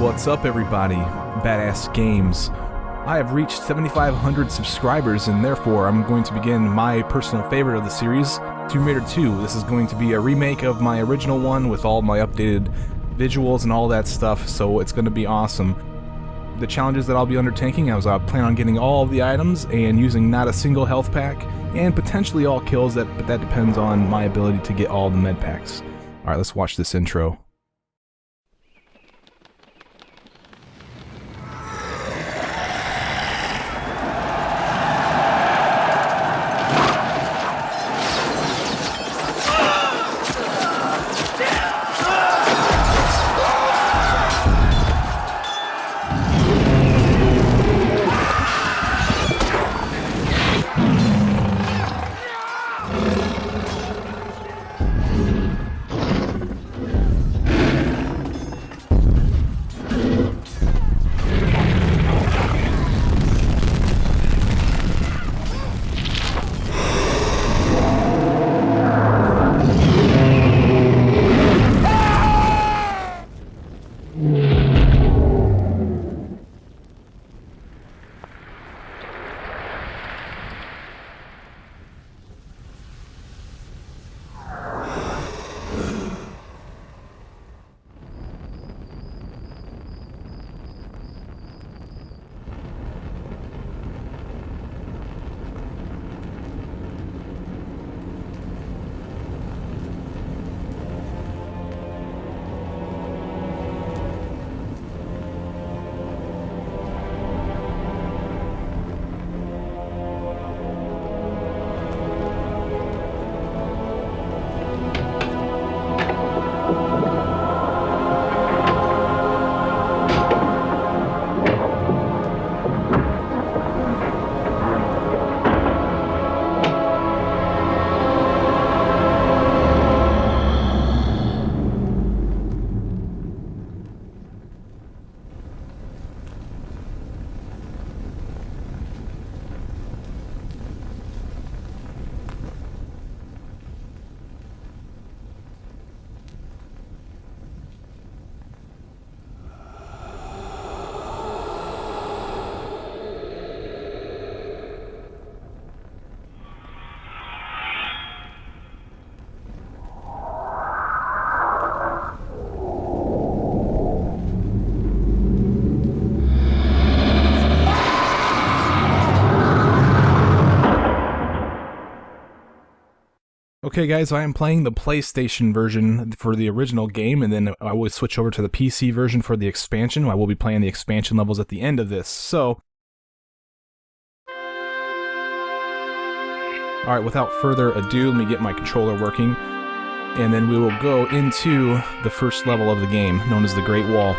What's up, everybody? badassgamez. I have reached 7,500 subscribers, and therefore I'm going to begin my personal favorite of the series, Tomb Raider 2. This is going to be a remake of my original one with all my updated visuals and all that stuff, so it's going to be awesome. The challenges that I'll be undertaking, I plan on getting all of the items and using not a single health pack, and potentially all kills, but that depends on my ability to get all the med packs. Alright, let's watch this intro. Okay guys, I am playing the PlayStation version for the original game, and then I will switch over to the PC version for the expansion. I will be playing the expansion levels at the end of this, so... Alright, without further ado, let me get my controller working, and then we will go into the first level of the game, known as the Great Wall.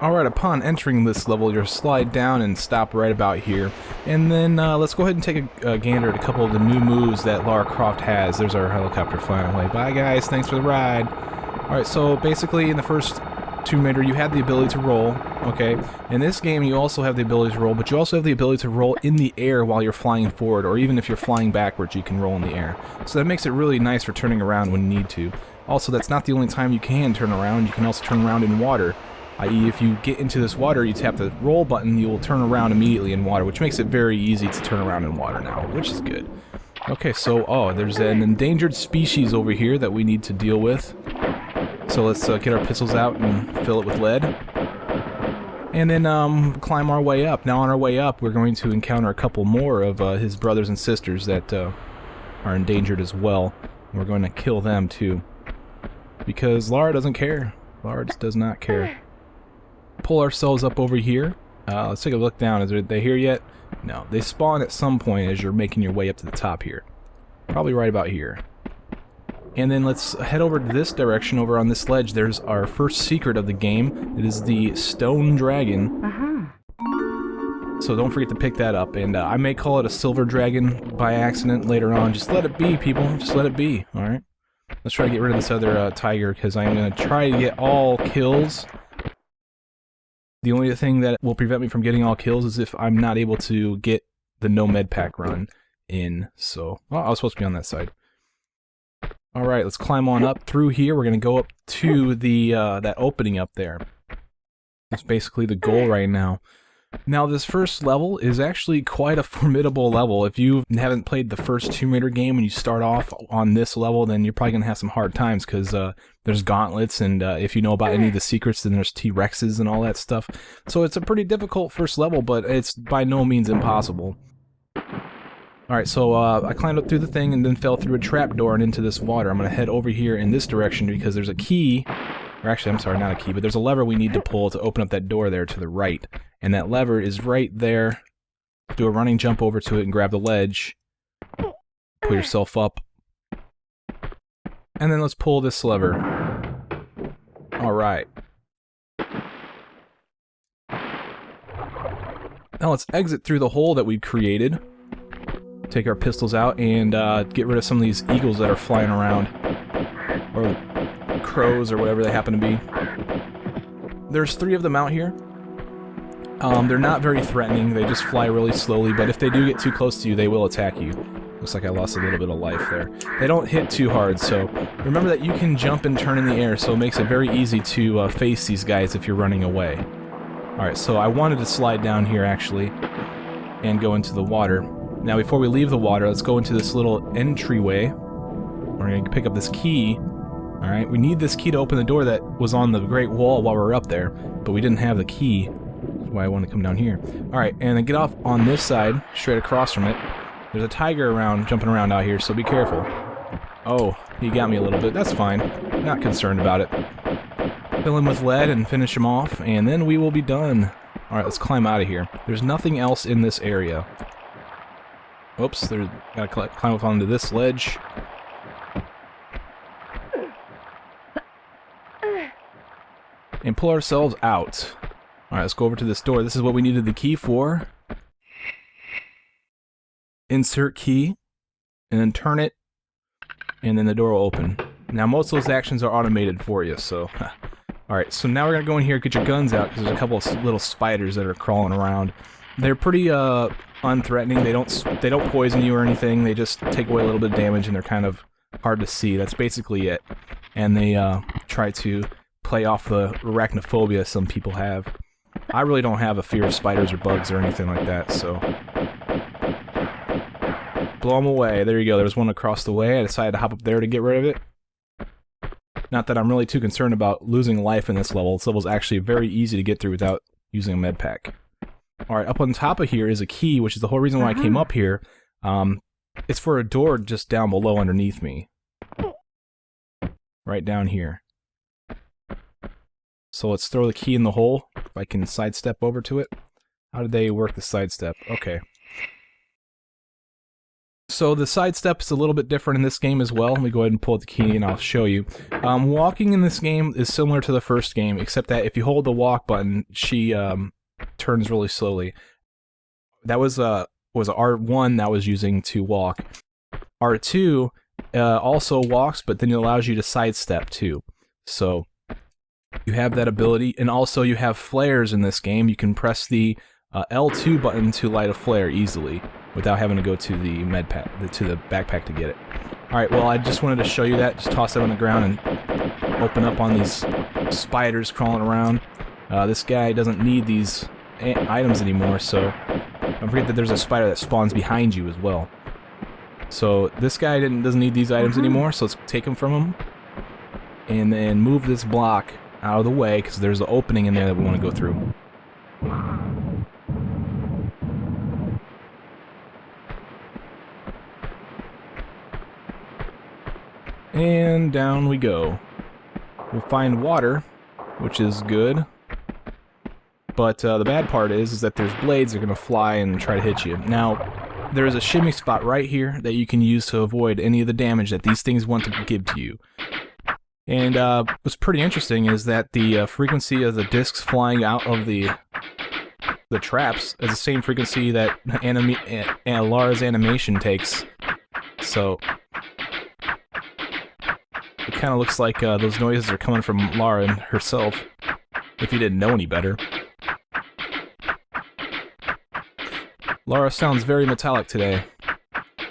Alright, upon entering this level, you'll slide down and stop right about here. And then let's go ahead and take a gander at a couple of the new moves that Lara Croft has. There's our helicopter flying away. Bye guys, thanks for the ride. Alright, so basically in the first Tomb Raider you had the ability to roll, okay? In this game you also have the ability to roll, but you also have the ability to roll in the air while you're flying forward, or even if you're flying backwards you can roll in the air. So that makes it really nice for turning around when you need to. Also, that's not the only time you can turn around, you can also turn around in water. I.e., if you get into this water, you tap the roll button, you will turn around immediately in water, which makes it very easy to turn around in water now, which is good. Okay, so, there's an endangered species over here that we need to deal with. So let's get our pistols out and fill it with lead. And then climb our way up. Now on our way up, we're going to encounter a couple more of his brothers and sisters that are endangered as well. We're going to kill them too. Because Lara doesn't care. Lara just does not care. Pull ourselves up over here. Let's take a look down. Are they here yet? No. They spawn at some point as you're making your way up to the top here. Probably right about here. And then let's head over to this direction. Over on this ledge, there's our first secret of the game. It is the Stone Dragon. So don't forget to pick that up, and I may call it a silver dragon by accident later on. Just let it be, people. Just let it be, alright? Let's try to get rid of this other tiger, because I'm going to try to get all kills. The only thing that will prevent me from getting all kills is if I'm not able to get the no med pack run in. So, oh, I was supposed to be on that side. Alright, let's climb on up through here. We're going to go up to the that opening up there. That's basically the goal right now. Now, this first level is actually quite a formidable level. If you haven't played the first Tomb Raider game and you start off on this level, then you're probably going to have some hard times, because there's gauntlets, and if you know about any of the secrets, then there's T-Rexes and all that stuff. So it's a pretty difficult first level, but it's by no means impossible. Alright, so I climbed up through the thing and then fell through a trapdoor and into this water. I'm going to head over here in this direction because there's a key. Or actually, I'm sorry, not a key, but there's a lever we need to pull to open up that door there to the right. And that lever is right there. Do a running jump over to it and grab the ledge. Pull yourself up. And then let's pull this lever. Alright. Now let's exit through the hole that we created. Take our pistols out and get rid of some of these eagles that are flying around. Or crows, or whatever they happen to be. There's 3 of them out here. They're not very threatening, they just fly really slowly, but if they do get too close to you, they will attack you. Looks like I lost a little bit of life there. They don't hit too hard, so remember that you can jump and turn in the air, so it makes it very easy to face these guys if you're running away. Alright, so I wanted to slide down here, actually, and go into the water. Now, before we leave the water, let's go into this little entryway. We're going to pick up this key. Alright, we need this key to open the door that was on the Great Wall while we were up there, but we didn't have the key. That's why I want to come down here. Alright, and then get off on this side, straight across from it. There's a tiger around, jumping around out here, so be careful. Oh, he got me a little bit. That's fine. Not concerned about it. Fill him with lead and finish him off, and then we will be done. Alright, let's climb out of here. There's nothing else in this area. Oops, gotta climb up onto this ledge. And pull ourselves out. Alright, let's go over to this door. This is what we needed the key for. Insert key, and then turn it, and then the door will open. Now, most of those actions are automated for you, so... Alright, so now we're gonna go in here, get your guns out, because there's a couple of little spiders that are crawling around. They're pretty, unthreatening. They don't poison you or anything. They just take away a little bit of damage, and they're kind of hard to see. That's basically it. And they, try to play off the arachnophobia some people have. I really don't have a fear of spiders or bugs or anything like that, so... Blow them away. There you go. There's one across the way. I decided to hop up there to get rid of it. Not that I'm really too concerned about losing life in this level. This level is actually very easy to get through without using a med pack. Alright, up on top of here is a key, which is the whole reason why I came up here. It's for a door just down below underneath me. Right down here. So let's throw the key in the hole, if I can sidestep over to it. How did they work the sidestep? Okay. So the sidestep is a little bit different in this game as well. Let me go ahead and pull out the key and I'll show you. Walking in this game is similar to the first game, except that if you hold the walk button, she turns really slowly. That was R1 that was using to walk. R2 also walks, but then it allows you to sidestep too. So you have that ability, and also you have flares in this game. You can press the L2 button to light a flare easily without having to go to the med pack, to the backpack to get it. Alright, well, I just wanted to show you that. Just toss that on the ground and open up on these spiders crawling around. This guy doesn't need these items anymore, so don't forget that there's a spider that spawns behind you as well. So this guy doesn't need these items anymore, so let's take them from him. And then move this block out of the way, because there's an opening in there that we want to go through. And down we go. We'll find water, which is good. But the bad part is that there's blades that are going to fly and try to hit you. Now, there's a shimmy spot right here that you can use to avoid any of the damage that these things want to give to you. And what's pretty interesting is that the frequency of the discs flying out of the the traps is the same frequency that Lara's animation takes. So it kind of looks like those noises are coming from Lara herself, if you didn't know any better. Lara sounds very metallic today.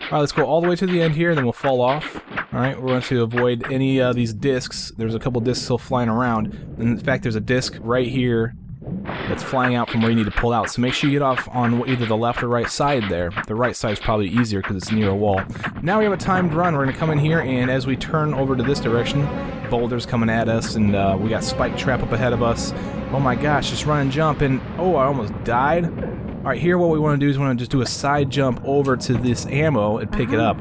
Alright, let's go all the way to the end here, and then we'll fall off. Alright, we're going to avoid any of these discs. There's a couple discs still flying around. And in fact, there's a disc right here that's flying out from where you need to pull out. So make sure you get off on either the left or right side there. The right side is probably easier because it's near a wall. Now we have a timed run. We're going to come in here, and as we turn over to this direction, boulders coming at us, and we got spike trap up ahead of us. Oh my gosh, just run and jump, and oh, I almost died. Alright, here what we want to do is we want to just do a side jump over to this ammo and pick it up.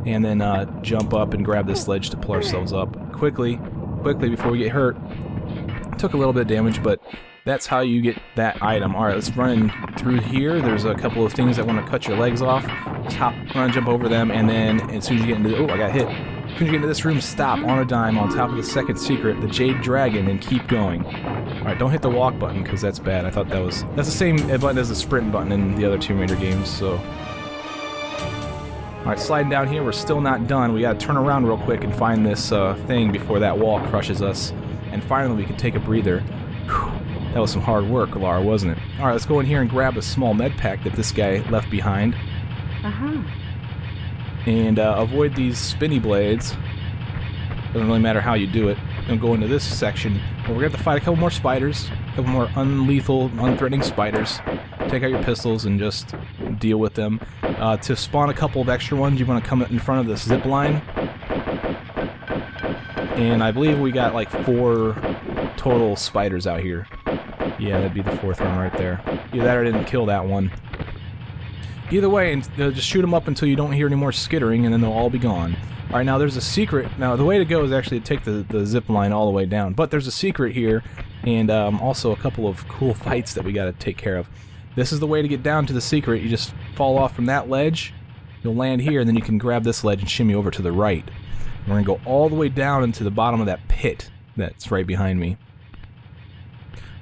And then jump up and grab this ledge to pull ourselves up quickly before we get hurt. Took a little bit of damage, but that's how you get that item. Alright, let's run through here. There's a couple of things that want to cut your legs off. Just hop, run, jump over them, and then as soon as you get into oh, I got hit. As soon as you get into this room, stop on a dime on top of the second secret, the Jade Dragon, and keep going. Alright, don't hit the walk button, because that's bad. I thought that's the same button as the sprint button in the other Tomb Raider games, so... Alright, sliding down here, we're still not done. We gotta turn around real quick and find this thing before that wall crushes us. And finally we can take a breather. Whew, that was some hard work, Lara, wasn't it? Alright, let's go in here and grab a small med pack that this guy left behind. And avoid these spinny blades. Doesn't really matter how you do it. And go into this section where we're gonna have to fight a couple more spiders, a couple more unlethal, unthreatening spiders. Take out your pistols and just deal with them. To spawn a couple of extra ones, you want to come in front of this zip line. And I believe we got like 4 total spiders out here. Yeah, that'd be the 4th one right there. Either that or I didn't kill that one. Either way, just shoot them up until you don't hear any more skittering, and then they'll all be gone. Alright, now there's a secret. Now, the way to go is actually to take the zip line all the way down. But there's a secret here, and also a couple of cool fights that we gotta take care of. This is the way to get down to the secret. You just fall off from that ledge, you'll land here, and then you can grab this ledge and shimmy over to the right. We're gonna go all the way down into the bottom of that pit that's right behind me.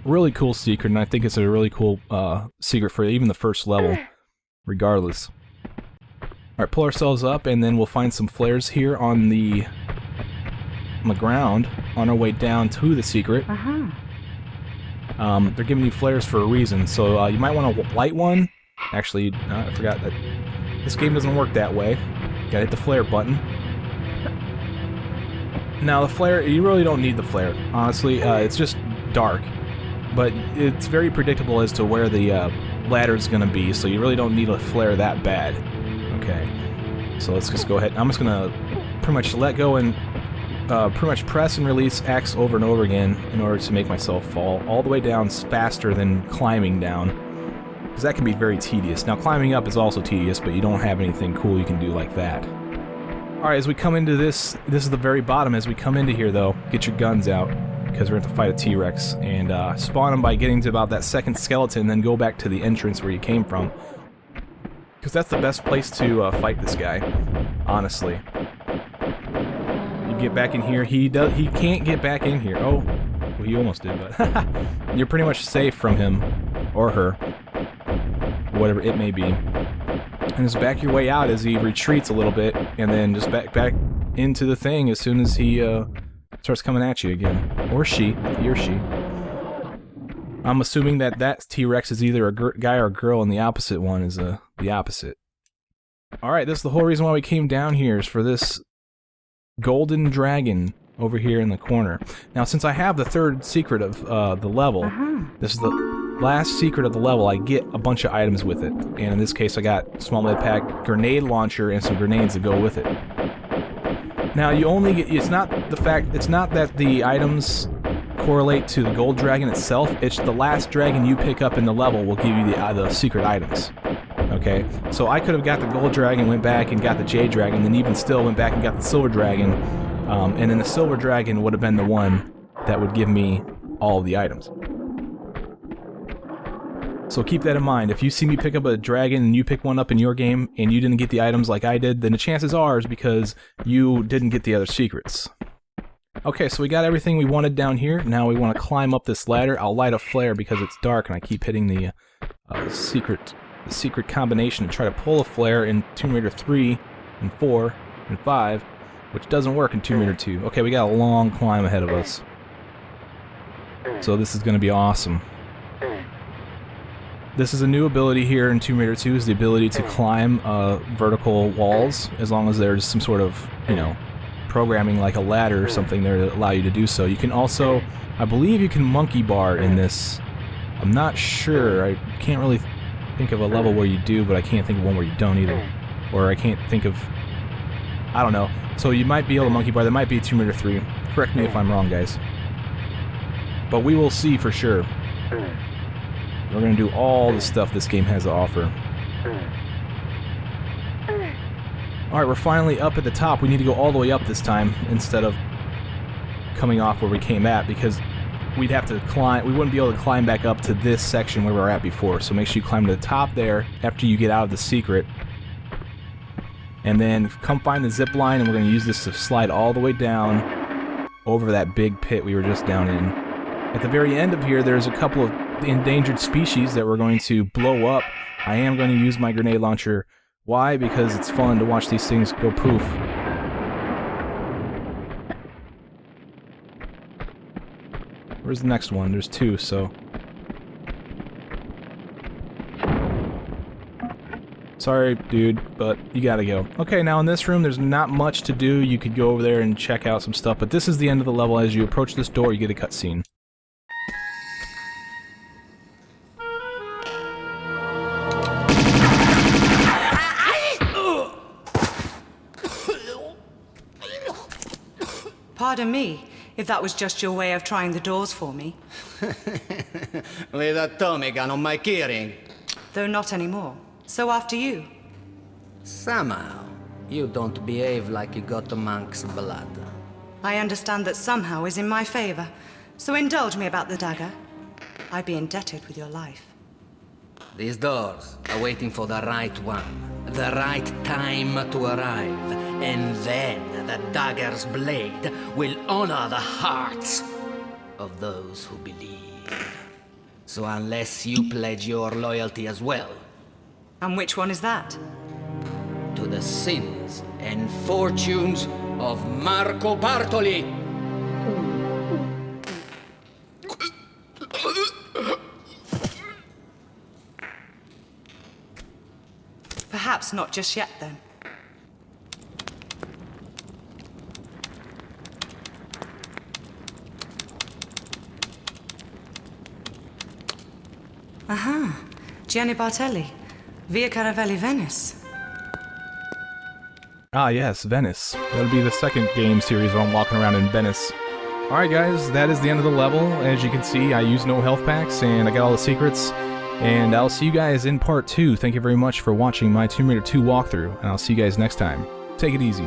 Really cool secret, and I think it's a really cool secret for even the first level, regardless. Alright, pull ourselves up, and then we'll find some flares here on the ground on our way down to the secret. They're giving you flares for a reason, so you might want to light one. Actually, I forgot that this game doesn't work that way. Gotta hit the flare button. Now the flare, you really don't need the flare. Honestly, it's just dark. But it's very predictable as to where the ladder's gonna be, so you really don't need a flare that bad. Okay, so let's just go ahead. I'm just gonna pretty much let go and pretty much press and release X over and over again in order to make myself fall all the way down faster than climbing down, because that can be very tedious. Now climbing up is also tedious, but you don't have anything cool you can do like that. Alright, as we come into this is the very bottom. As we come into here though, get your guns out, because we're going to fight a T-Rex, and spawn them by getting to about that second skeleton, then go back to the entrance where you came from, because that's the best place to fight this guy, honestly. Get back in here. He can't get back in here. Oh, well, he almost did, but you're pretty much safe from him or her, whatever it may be. And just back your way out as he retreats a little bit, and then just back into the thing as soon as he starts coming at you again, or she, he or she. I'm assuming that T-Rex is either a guy or a girl, and the opposite one is the opposite. All right, this is the whole reason why we came down here, is for this golden dragon over here in the corner. Now, since I have the 3rd secret of the level, this is the last secret of the level, I get a bunch of items with it. And in this case, I got small med pack, grenade launcher, and some grenades that go with it. Now, you only get, it's not that the items correlate to the gold dragon itself, it's the last dragon you pick up in the level will give you the secret items. Okay, so I could have got the gold dragon, went back and got the Jade Dragon, then even still went back and got the silver dragon, and then the silver dragon would have been the one that would give me all of the items. So keep that in mind. If you see me pick up a dragon and you pick one up in your game and you didn't get the items like I did, then the chances are is because you didn't get the other secrets. Okay, so we got everything we wanted down here. Now we want to climb up this ladder. I'll light a flare because it's dark and I keep hitting the secret combination to try to pull a flare in Tomb Raider 3 and 4 and 5, which doesn't work in Tomb Raider 2. Okay, we got a long climb ahead of us. So this is going to be awesome. This is a new ability here in Tomb Raider 2, is the ability to climb vertical walls, as long as there's some sort of, you know, programming like a ladder or something there that allow you to do so. You can also, I believe you can monkey bar in this. I'm not sure. I can't really think of a level where you do, but I can't think of one where you don't either. Or I can't think of... I don't know. So you might be able to monkey bar. That might be Tomb Raider 3. Correct me if I'm wrong, guys. But we will see for sure. We're going to do all the stuff this game has to offer. Alright, we're finally up at the top. We need to go all the way up this time instead of coming off where we came at, because we'd have to climb. We wouldn't be able to climb back up to this section where we were at before. So make sure you climb to the top there after you get out of the secret. And then come find the zip line, and we're going to use this to slide all the way down over that big pit we were just down in. At the very end of here, there's a couple of endangered species that we're going to blow up. I am going to use my grenade launcher. Why? Because it's fun to watch these things go poof. Where's the next one? There's two, so... Sorry, dude, but you gotta go. Okay, now in this room, there's not much to do. You could go over there and check out some stuff, but this is the end of the level. As you approach this door, you get a cutscene. Pardon me, if that was just your way of trying the doors for me. With a Tommy gun on my keyring. Though not anymore. So after you. Somehow, you don't behave like you got a monk's blood. I understand that somehow is in my favor. So indulge me about the dagger. I'd be indebted with your life. These doors are waiting for the right one. The right time to arrive. And then the dagger's blade will honor the hearts of those who believe. So unless you pledge your loyalty as well... And which one is that? To the sins and fortunes of Marco Bartoli. Perhaps not just yet, then. Aha, Gianni Bartelli, Via Caravelli, Venice. Ah yes, Venice. That'll be the second game series where I'm walking around in Venice. Alright guys, that is the end of the level. As you can see, I used no health packs and I got all the secrets. And I'll see you guys in part 2. Thank you very much for watching my Tomb Raider 2 walkthrough, and I'll see you guys next time. Take it easy.